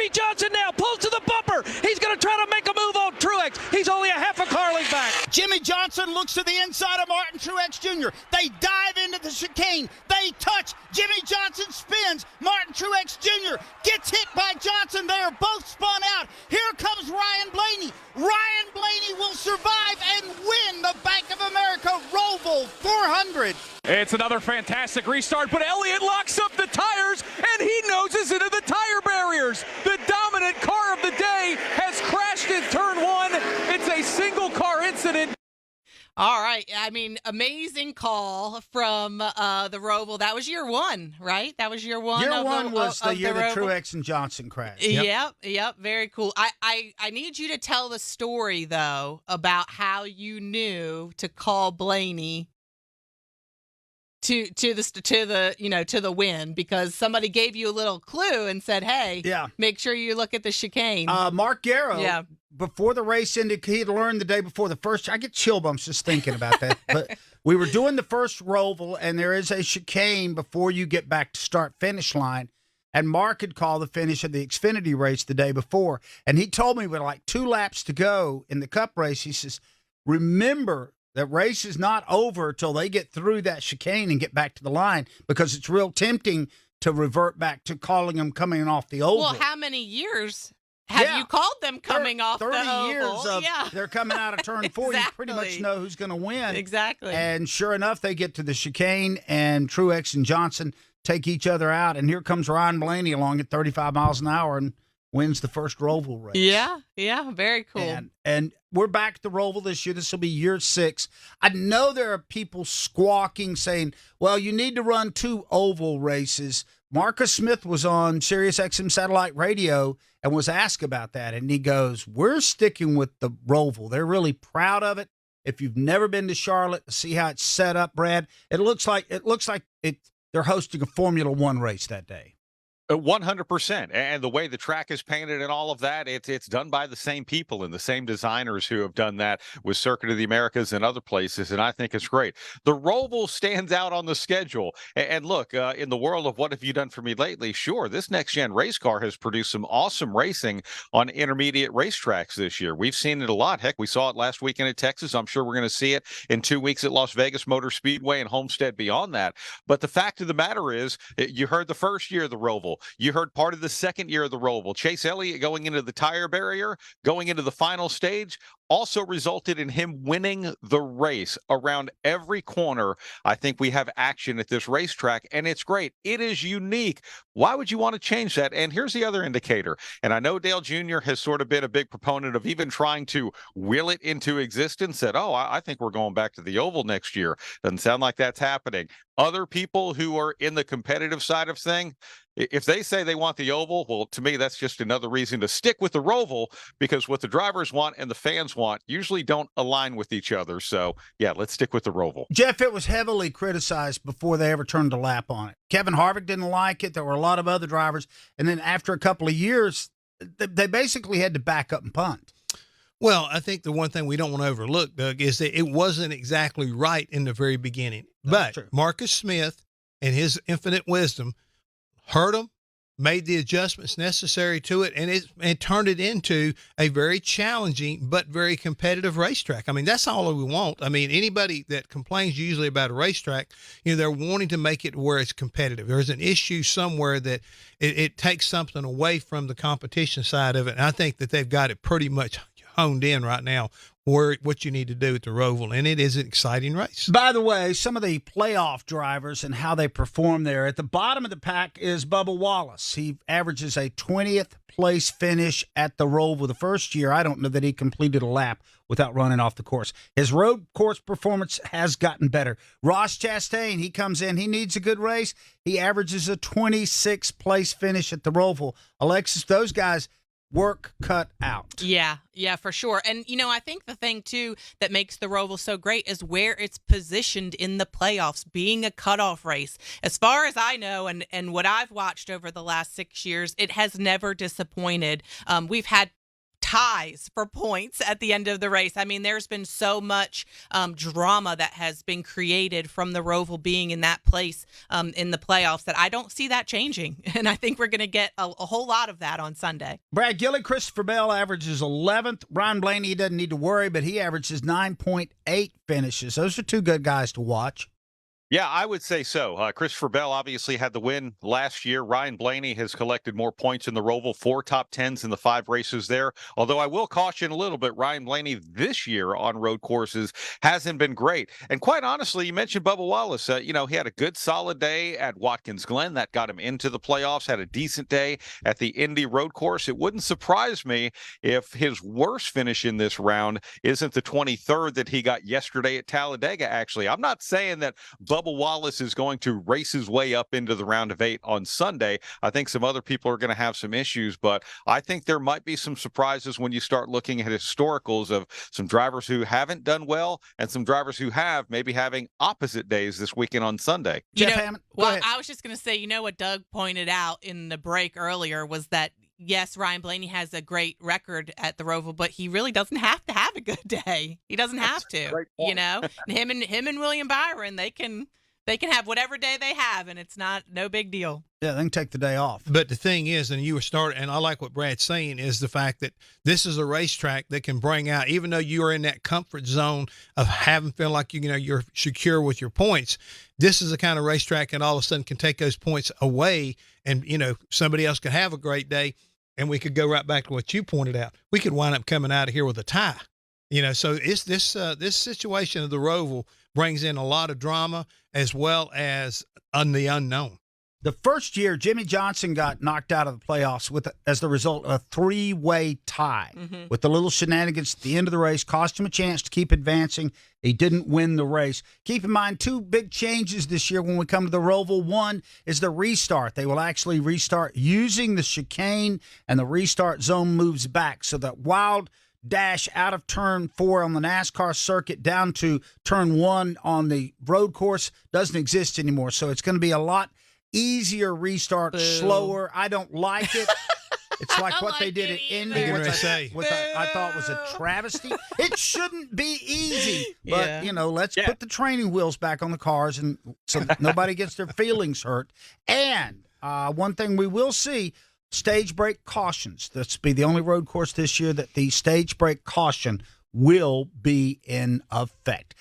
Jimmy Johnson now pulls to the bumper. He's going to try to make a move on Truex. He's only a half a car length back. Jimmy Johnson looks to the inside of Martin Truex Jr. They dive into the chicane. They touch. Jimmy Johnson spins. Martin Truex Jr. gets hit by Johnson. They are both spun out. Here comes Ryan Blaney. Ryan Blaney will survive and win the Bank of America ROVAL 400. It's another fantastic restart, but Elliott locks up the tires, and he noses into the tire barriers. The dominant car of the day has crashed in turn one. It's a single-car incident. All right. I mean, amazing call from the ROVAL. That was year one, right? That was year one. Year one was the year that ROVAL. Truex and Johnson crashed. Yep. Very cool. I need you to tell the story, though, about how you knew to call Blaney to the win, because somebody gave you a little clue and said, hey, make sure you look at the chicane. Mark Garrow, before the race ended, he had learned the day before the first. I get chill bumps just thinking about that. But we were doing the first ROVAL, and there is a chicane before you get back to start-finish line. And Mark had called the finish of the Xfinity race the day before. And he told me with like 2 laps to go in the Cup race, he says, remember, the race is not over till they get through that chicane and get back to the line, because it's real tempting to revert back to calling them coming off the oval. Well, how many years have you called them coming off the oval? 30 years of they're coming out of turn 4. You pretty much know who's going to win. Exactly. And sure enough, they get to the chicane, and Truex and Johnson take each other out. And here comes Ryan Blaney along at 35 miles an hour and wins the first ROVAL race. Yeah, very cool. And we're back to ROVAL this year. This will be year 6. I know there are people squawking, saying, well, you need to run 2 oval races. Marcus Smith was on Sirius XM satellite radio and was asked about that. And he goes, we're sticking with the ROVAL. They're really proud of it. If you've never been to Charlotte, see how it's set up, Brad. It looks like they're hosting a Formula One race that day. 100%. And the way the track is painted and all of that, it's done by the same people and the same designers who have done that with Circuit of the Americas and other places. And I think it's great. The ROVAL stands out on the schedule. And look, in the world of what have you done for me lately? Sure, this next-gen race car has produced some awesome racing on intermediate racetracks this year. We've seen it a lot. Heck, we saw it last weekend at Texas. I'm sure we're going to see it in 2 weeks at Las Vegas Motor Speedway and Homestead beyond that. But the fact of the matter is, you heard the first year of the ROVAL. You heard part of the second year of the ROVAL. Chase Elliott going into the tire barrier, going into the final stage, also resulted in him winning the race. Around every corner, I think we have action at this racetrack, and it's great. It is unique. Why would you want to change that? And here's the other indicator. And I know Dale Jr. has sort of been a big proponent of even trying to will it into existence, said, I think we're going back to the oval next year. Doesn't sound like that's happening. Other people who are in the competitive side of things, if they say they want the oval, well, to me, that's just another reason to stick with the ROVAL, because what the drivers want and the fans want usually don't align with each other. So, yeah, let's stick with the ROVAL. Jeff, it was heavily criticized before they ever turned a lap on it. Kevin Harvick didn't like it. There were a lot of other drivers. And then after a couple of years, they basically had to back up and punt. Well, I think the one thing we don't want to overlook, Doug, is that it wasn't exactly right in the very beginning. But Marcus Smith and his infinite wisdom heard them, made the adjustments necessary to it, and turned it into a very challenging but very competitive racetrack. I mean, that's all we want. I mean, anybody that complains usually about a racetrack, they're wanting to make it where it's competitive. There's an issue somewhere that it takes something away from the competition side of it, and I think that they've got it pretty much honed in right now what you need to do at the ROVAL, and it is an exciting race. By the way, some of the playoff drivers and how they perform there. At the bottom of the pack is Bubba Wallace. He averages a 20th place finish at the ROVAL. The first year, I don't know that he completed a lap without running off the course. His road course performance has gotten better. Ross Chastain, he comes in. He needs a good race. He averages a 26th place finish at the ROVAL. Alexis, those guys work cut out. Yeah, for sure. And, I think the thing, too, that makes the ROVAL so great is where it's positioned in the playoffs, being a cutoff race. As far as I know, and what I've watched over the last 6 years, it has never disappointed. We've had ties for points at the end of the race. I mean, there's been so much drama that has been created from the Roval being in that place in the playoffs that I don't see that changing. And I think we're going to get a whole lot of that on Sunday. Brad Gilly, Christopher Bell averages 11th. Ryan Blaney, he doesn't need to worry, but he averages 9.8 finishes. Those are two good guys to watch. Yeah, I would say so. Christopher Bell obviously had the win last year. Ryan Blaney has collected more points in the Roval, 4 top 10s in the 5 races there. Although I will caution a little bit, Ryan Blaney this year on road courses hasn't been great. And quite honestly, you mentioned Bubba Wallace. He had a good solid day at Watkins Glen. That got him into the playoffs, had a decent day at the Indy road course. It wouldn't surprise me if his worst finish in this round isn't the 23rd that he got yesterday at Talladega, actually. I'm not saying that Bubba Wallace is going to race his way up into the round of 8 on Sunday. I think some other people are going to have some issues, but I think there might be some surprises when you start looking at historicals of some drivers who haven't done well and some drivers who have, maybe having opposite days this weekend on Sunday. Jeff Hammond, go ahead. I was just going to say, what Doug pointed out in the break earlier was that yes, Ryan Blaney has a great record at the Roval, but he really doesn't have to have a good day. He doesn't have to, him and William Byron, they can have whatever day they have, and it's no big deal. Yeah, they can take the day off. But the thing is, and I like what Brad's saying, is the fact that this is a racetrack that can bring out, even though you are in that comfort zone of feeling like you're secure with your points, this is the kind of racetrack that all of a sudden can take those points away, and somebody else could have a great day, and we could go right back to what you pointed out. We could wind up coming out of here with a tie. So it's this situation of the Roval brings in a lot of drama as well as the unknown. The first year, Jimmy Johnson got knocked out of the playoffs as the result of a 3-way tie. Mm-hmm. With the little shenanigans at the end of the race, cost him a chance to keep advancing. He didn't win the race. Keep in mind, 2 big changes this year when we come to the Roval. One is the restart. They will actually restart using the chicane, and the restart zone moves back. So that wild dash out of turn 4 on the NASCAR circuit down to turn 1 on the road course doesn't exist anymore. So it's going to be a lot easier restart, slower. I don't like it. It's like what they did at Indy, which I thought was a travesty. It shouldn't be easy, but let's put the training wheels back on the cars, and so nobody gets their feelings hurt. And one thing we will see: stage break cautions. This will be the only road course this year that the stage break caution will be in effect.